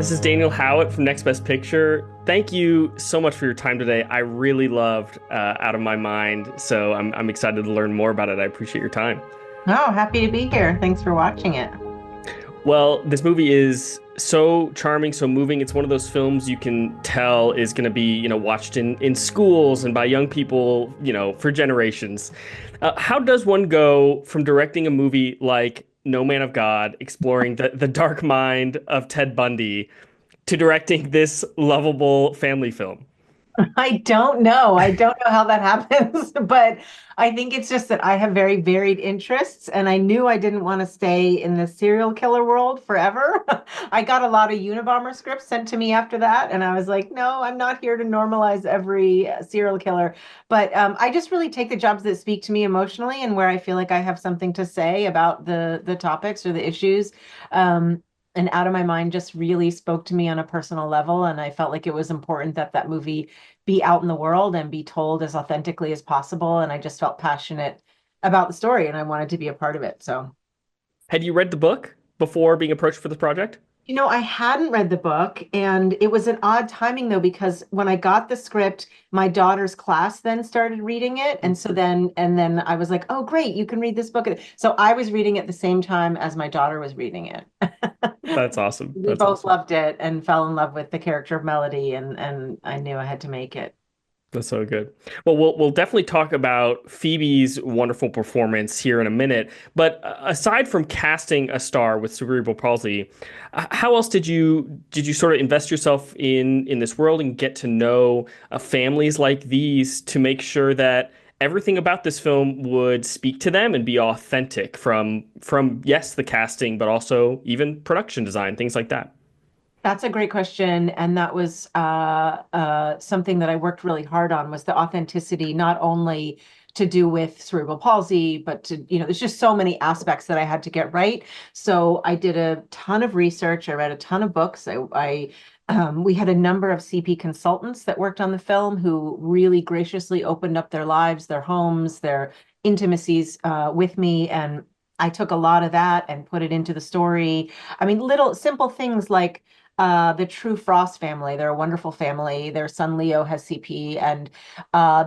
This is Daniel Howat from Next Best Picture. Thank you so much for your time today. I really loved Out of My Mind, so I'm excited to learn more about it. I appreciate your time. Oh, happy to be here. Thanks for watching it. Well, this movie is so charming, so moving. It's one of those films you can tell is going to be, watched in schools and by young people, for generations. How does one go from directing a movie like No Man of God, exploring the dark mind of Ted Bundy, to directing this lovable family film? I don't know. I don't know how that happens, but I think it's just that I have very varied interests, and I knew I didn't want to stay in the serial killer world forever. I got a lot of Unabomber scripts sent to me after that, and I was like, no, I'm not here to normalize every serial killer. But I just really take the jobs that speak to me emotionally and where I feel like I have something to say about the topics or the issues. And Out of My Mind just really spoke to me on a personal level, and I felt like it was important that that movie be out in the world and be told as authentically as possible. And I just felt passionate about the story and I wanted to be a part of it. So, Had you read the book before being approached for this project? I hadn't read the book, and it was an odd timing though, because when I got the script, my daughter's class then started reading it. And then I was like, oh, great, you can read this book. So I was reading it the same time as my daughter was reading it. That's awesome. We That's both awesome. loved it and fell in love with the character of Melody, and I knew I had to make it. That's so good. Well, we'll definitely talk about Phoebe's wonderful performance here in a minute. But aside from casting a star with cerebral palsy, how else did you sort of invest yourself in this world and get to know families like these to make sure that everything about this film would speak to them and be authentic from yes, the casting, but also even production design, things like that. That's a great question, and that was something that I worked really hard on was the authenticity, not only to do with cerebral palsy, but there's just so many aspects that I had to get right. So I did a ton of research. I read a ton of books. We had a number of CP consultants that worked on the film who really graciously opened up their lives, their homes, their intimacies with me, and I took a lot of that and put it into the story. I mean, little simple things like the True Frost family. They're a wonderful family. Their son Leo has CP, and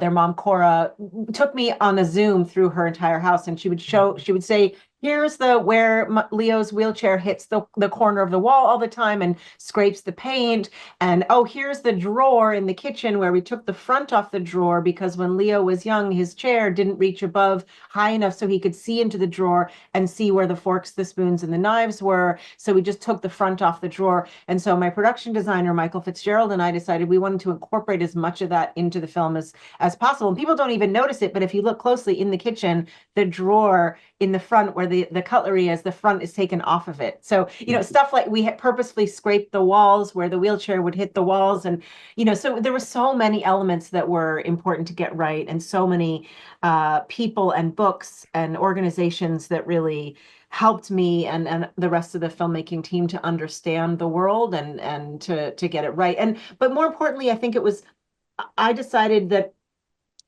their mom Cora took me on a Zoom through her entire house, and she would say, "Here's the where Leo's wheelchair hits the corner of the wall all the time and scrapes the paint, and oh, here's the drawer in the kitchen where we took the front off the drawer because when Leo was young, his chair didn't reach above high enough so he could see into the drawer and see where the forks, the spoons, and the knives were. So we just took the front off the drawer." And so my production designer, Michael Fitzgerald, and I decided we wanted to incorporate as much of that into the film as possible. And people don't even notice it, but if you look closely in the kitchen, the drawer in the front where the cutlery is, the front is taken off of it. So, stuff like we had purposefully scraped the walls where the wheelchair would hit the walls. And, so there were so many elements that were important to get right, and so many people and books and organizations that really helped me and the rest of the filmmaking team to understand the world and to get it right. But more importantly, I think I decided that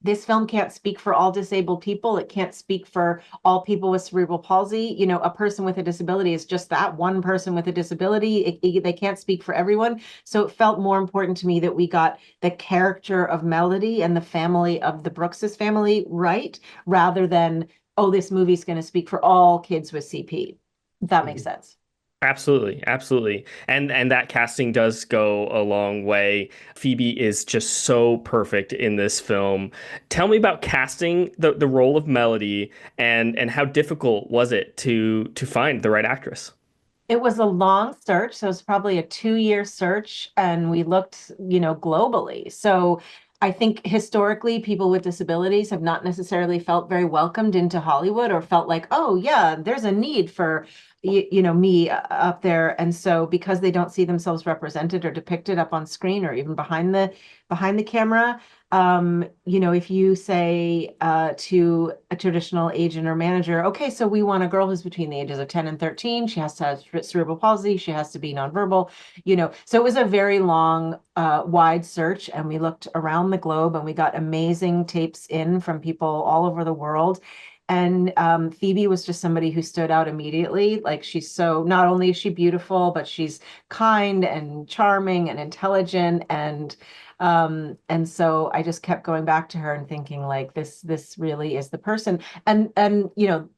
this film can't speak for all disabled people. It can't speak for all people with cerebral palsy. A person with a disability is just that one person with a disability. They can't speak for everyone. So it felt more important to me that we got the character of Melody and the family of the Brookses family right, rather than, oh, this movie's going to speak for all kids with CP. If that makes sense. Absolutely, absolutely. And that casting does go a long way. Phoebe is just so perfect in this film. Tell me about casting the role of Melody and how difficult was it to find the right actress? It was a long search, so it was probably a 2-year search, and we looked, globally. So I think historically, people with disabilities have not necessarily felt very welcomed into Hollywood or felt like, oh yeah, there's a need for, me up there. And so because they don't see themselves represented or depicted up on screen or even behind the camera, if you say to a traditional agent or manager, okay, so we want a girl who's between the ages of 10 and 13. She has to have cerebral palsy. She has to be nonverbal, So it was a very long, wide search, and we looked around the globe and we got amazing tapes in from people all over the world. And Phoebe was just somebody who stood out immediately. Like she's so, not only is she beautiful, but she's kind and charming and intelligent. And so I just kept going back to her and thinking like this really is the person. And you know,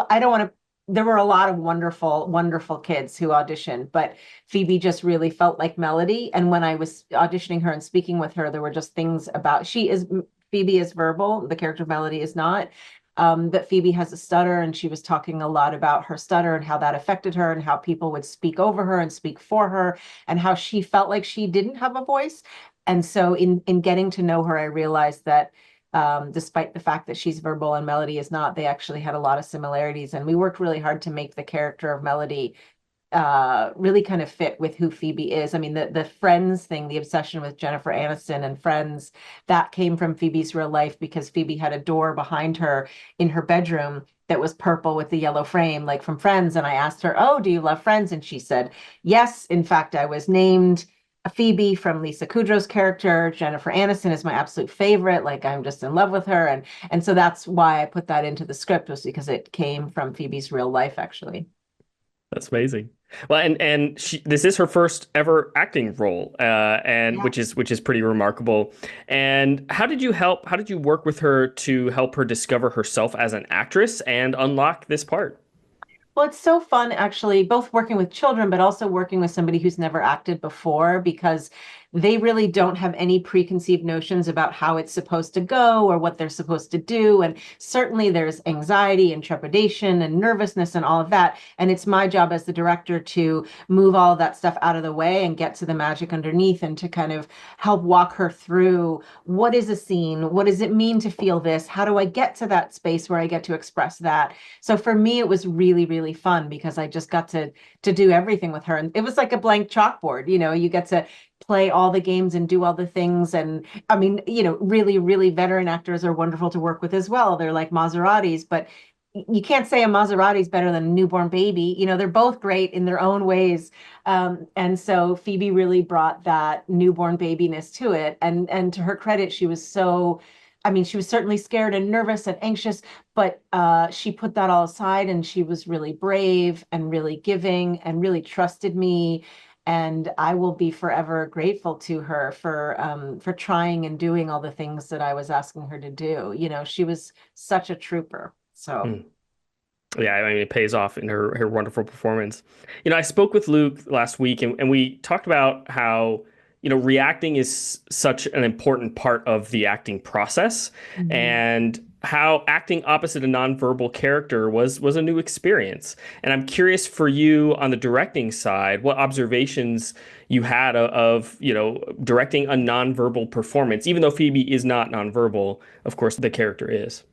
I don't want to, there were a lot of wonderful, wonderful kids who auditioned, but Phoebe just really felt like Melody. And when I was auditioning her and speaking with her, there were just things about, Phoebe is verbal, the character of Melody is not. That Phoebe has a stutter, and she was talking a lot about her stutter and how that affected her, and how people would speak over her and speak for her, and how she felt like she didn't have a voice. And so, in getting to know her, I realized that despite the fact that she's verbal and Melody is not, they actually had a lot of similarities, and we worked really hard to make the character of Melody really kind of fit with who Phoebe is. I mean, the Friends thing, the obsession with Jennifer Aniston and Friends, that came from Phoebe's real life because Phoebe had a door behind her in her bedroom that was purple with the yellow frame, like from Friends. And I asked her, "Oh, do you love Friends?" And she said, "Yes. In fact, I was named Phoebe from Lisa Kudrow's character. Jennifer Aniston is my absolute favorite. Like I'm just in love with her." And so that's why I put that into the script, was because it came from Phoebe's real life, actually. That's amazing. Well, and this is her first ever acting role, and Yeah. which is pretty remarkable. And how did you work with her to help her discover herself as an actress and unlock this part? Well, it's so fun actually, both working with children, but also working with somebody who's never acted before, because they really don't have any preconceived notions about how it's supposed to go or what they're supposed to do. And certainly there's anxiety and trepidation and nervousness and all of that. And it's my job as the director to move all of that stuff out of the way and get to the magic underneath, and to kind of help walk her through what is a scene? What does it mean to feel this? How do I get to that space where I get to express that? So for me, it was really, really fun because I just got to do everything with her. And it was like a blank chalkboard, you know, you get to play all the games and do all the things. And I mean, you know, really, really veteran actors are wonderful to work with as well. They're like Maseratis, but you can't say a Maserati is better than a newborn baby. You know, they're both great in their own ways. And so Phoebe really brought that newborn babiness to it. And to her credit, she was so, I mean, she was certainly scared and nervous and anxious, but she put that all aside, and she was really brave and really giving and really trusted me. And I will be forever grateful to her for trying and doing all the things that I was asking her to do. You know, she was such a trooper. So. Hmm. Yeah, I mean, it pays off in her wonderful performance. I spoke with Luke last week, and we talked about how, reacting is such an important part of the acting process, Mhm. and how acting opposite a nonverbal character was a new experience. And I'm curious for you on the directing side, what observations you had of directing a nonverbal performance, even though Phoebe is not nonverbal, of course, the character is.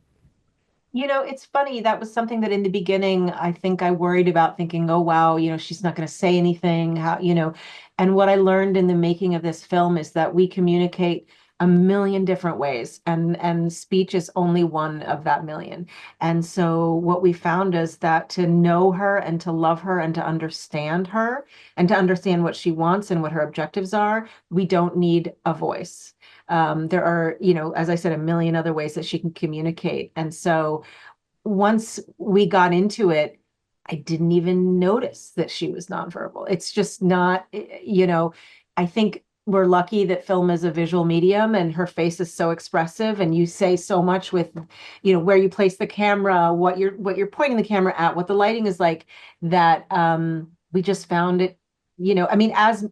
You know, it's funny. That was something that in the beginning, I think I worried about, thinking, oh, wow, you know, she's not going to say anything. How, you know, and what I learned in the making of this film is that we communicate a million different ways, and speech is only one of that million. And so what we found is that to know her and to love her and to understand her and to understand what she wants and what her objectives are, we don't need a voice. There are, you know, as I said, a million other ways that she can communicate. And so once we got into it, I didn't even notice that she was nonverbal. It's just not, you know, I think we're lucky that film is a visual medium, and her face is so expressive, and you say so much with, you know, where you place the camera, what you're pointing the camera at, what the lighting is like, that we just found it, you know, I mean, as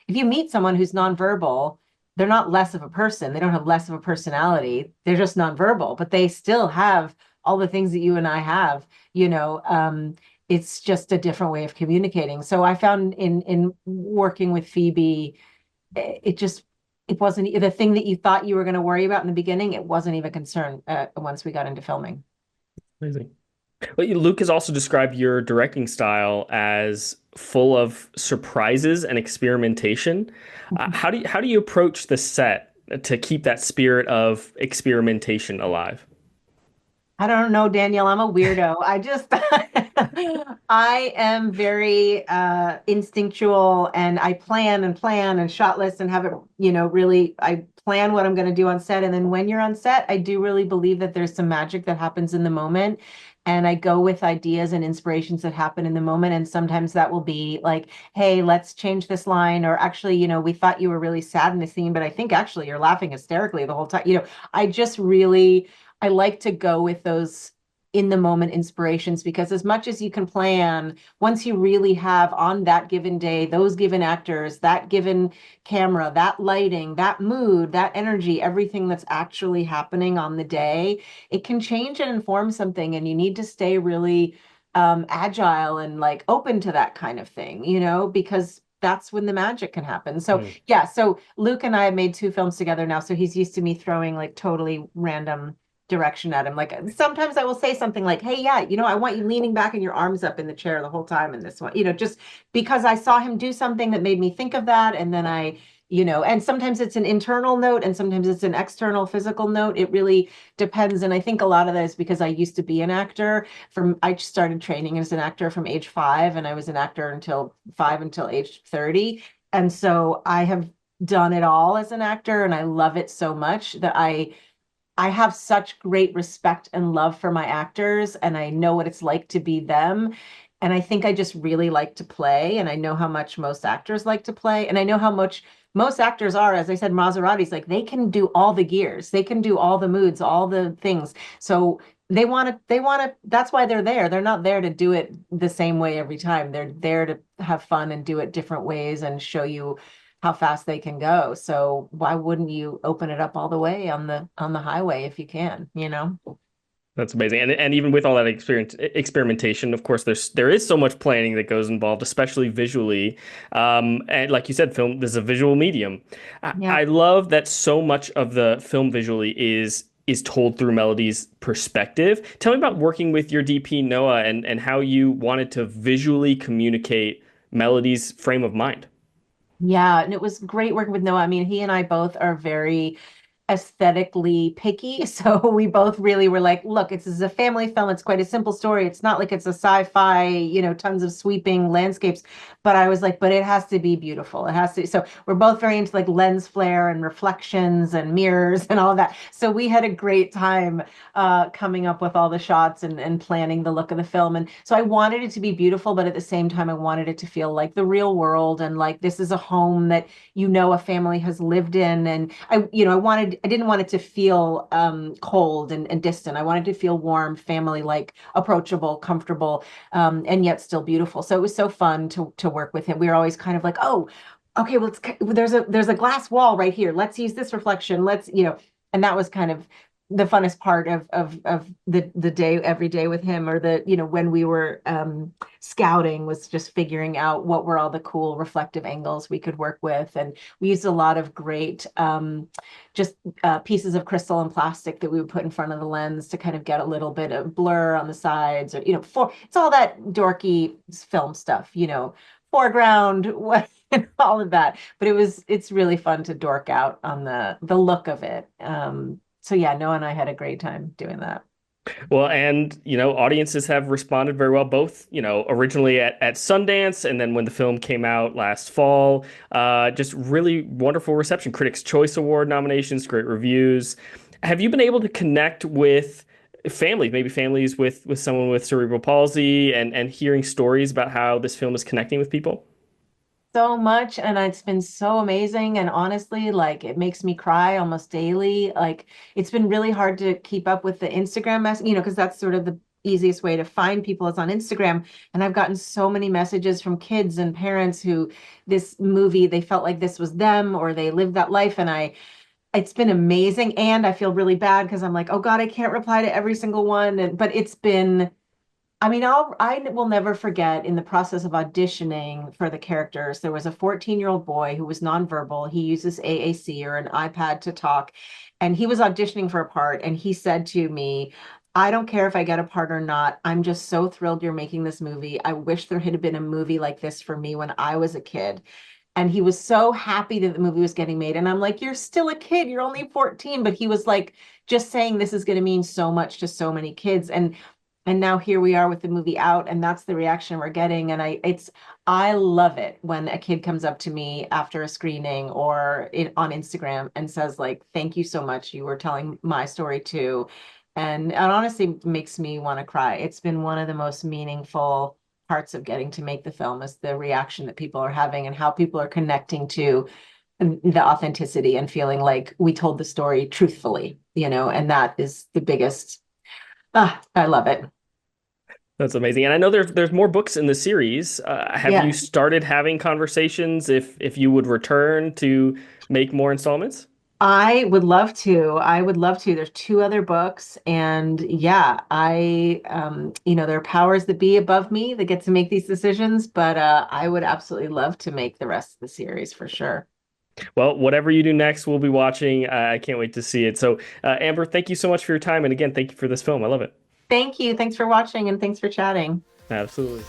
if you meet someone who's nonverbal, they're not less of a person. They don't have less of a personality. They're just nonverbal, but they still have all the things that you and I have, you know. It's just a different way of communicating. So I found in working with Phoebe, it wasn't the thing that you thought you were going to worry about in the beginning. It wasn't even a concern once we got into filming. Amazing. Well, Luke has also described your directing style as full of surprises and experimentation. How do you approach the set to keep that spirit of experimentation alive? I don't know, Danielle. I'm a weirdo. I just, I am very instinctual, and I plan and plan and shot list and have it, really, I plan what I'm going to do on set. And then when you're on set, I do really believe that there's some magic that happens in the moment. And I go with ideas and inspirations that happen in the moment. And sometimes that will be like, hey, let's change this line. Or actually, we thought you were really sad in the scene, but I think actually you're laughing hysterically the whole time. I just really, I like to go with those in the moment inspirations, because as much as you can plan, once you really have on that given day, those given actors, that given camera, that lighting, that mood, that energy, everything that's actually happening on the day, it can change and inform something. And you need to stay really agile and like open to that kind of thing, because that's when the magic can happen. So Mm. yeah, so Luke and I have made 2 films together now. So he's used to me throwing like totally random direction at him. Like sometimes I will say something like, hey, yeah, I want you leaning back and your arms up in the chair the whole time in this one, just because I saw him do something that made me think of that. And then and sometimes it's an internal note and sometimes it's an external physical note. It really depends. And I think a lot of that is because I used to be an actor I started training as an actor from age 5, and I was an actor until age 30. And so I have done it all as an actor, and I love it so much that I have such great respect and love for my actors, and I know what it's like to be them. And I think I just really like to play, and I know how much most actors like to play, and I know how much most actors are. As I said, Maserati's like they can do all the gears, they can do all the moods, all the things. So that's why they're there. They're not there to do it the same way every time. They're there to have fun and do it different ways and show you how fast they can go. So why wouldn't you open it up all the way on the highway if you can? That's amazing. And even with all that experimentation, of course, there is so much planning that goes involved, especially visually. And like you said, film is a visual medium. I Yeah. love that so much of the film visually is told through Melody's perspective. Tell me about working with your DP Noah and how you wanted to visually communicate Melody's frame of mind. Yeah, and it was great working with Noah. I mean, he and I both are very aesthetically picky. So we both really were like, look, this is a family film. It's quite a simple story. It's not like it's a sci-fi, tons of sweeping landscapes. But I was like, but it has to be beautiful. It has to. So we're both very into like lens flare and reflections and mirrors and all of that. So we had a great time coming up with all the shots and planning the look of the film. And so I wanted it to be beautiful, but at the same time, I wanted it to feel like the real world and like this is a home that a family has lived in. And I didn't want it to feel cold and distant. I wanted to feel warm, family like, approachable, comfortable, and yet still beautiful. So it was so fun to work with him. We were always kind of like, oh, okay, well, there's a glass wall right here. Let's use this reflection. And that was kind of the funnest part of the day every day with him, or when we were scouting, was just figuring out what were all the cool reflective angles we could work with. And we used a lot of great just pieces of crystal and plastic that we would put in front of the lens to kind of get a little bit of blur on the sides, or it's all that dorky film stuff, foreground, what, all of that. But it's really fun to dork out on the look of it. So yeah, Noah and I had a great time doing that. Well, and audiences have responded very well, both originally at Sundance, and then when the film came out last fall, just really wonderful reception. Critics' Choice Award nominations, great reviews. Have you been able to connect with families, maybe families with someone with cerebral palsy, and hearing stories about how this film is connecting with people? So much, and it's been so amazing. And honestly, like it makes me cry almost daily. Like it's been really hard to keep up with the Instagram because that's sort of the easiest way to find people is on Instagram. And I've gotten so many messages from kids and parents who this movie, they felt like this was them or they lived that life. And it's been amazing. And I feel really bad because I'm like, oh God, I can't reply to every single one. But it's been, I mean, I will never forget in the process of auditioning for the characters, there was a 14-year-old boy who was nonverbal. He uses AAC or an iPad to talk, and he was auditioning for a part. And he said to me, I don't care if I get a part or not. I'm just so thrilled you're making this movie. I wish there had been a movie like this for me when I was a kid. And he was so happy that the movie was getting made. And I'm like, you're still a kid, you're only 14. But he was like, just saying this is going to mean so much to so many kids. And now here we are with the movie out, and that's the reaction we're getting. And I love it when a kid comes up to me after a screening or on Instagram and says like, thank you so much. You were telling my story too. And it honestly makes me want to cry. It's been one of the most meaningful parts of getting to make the film is the reaction that people are having and how people are connecting to the authenticity and feeling like we told the story truthfully, and that is the biggest. I love it. That's amazing. And I know there's more books in the series. Have you Yeah. started having conversations if you would return to make more installments? I would love to. I would love to. There's two other books, and yeah, there are powers that be above me that get to make these decisions, but I would absolutely love to make the rest of the series for sure. Well, whatever you do next, we'll be watching. I can't wait to see it. So, Amber, thank you so much for your time. And again, thank you for this film. I love it. Thank you. Thanks for watching and thanks for chatting. Absolutely.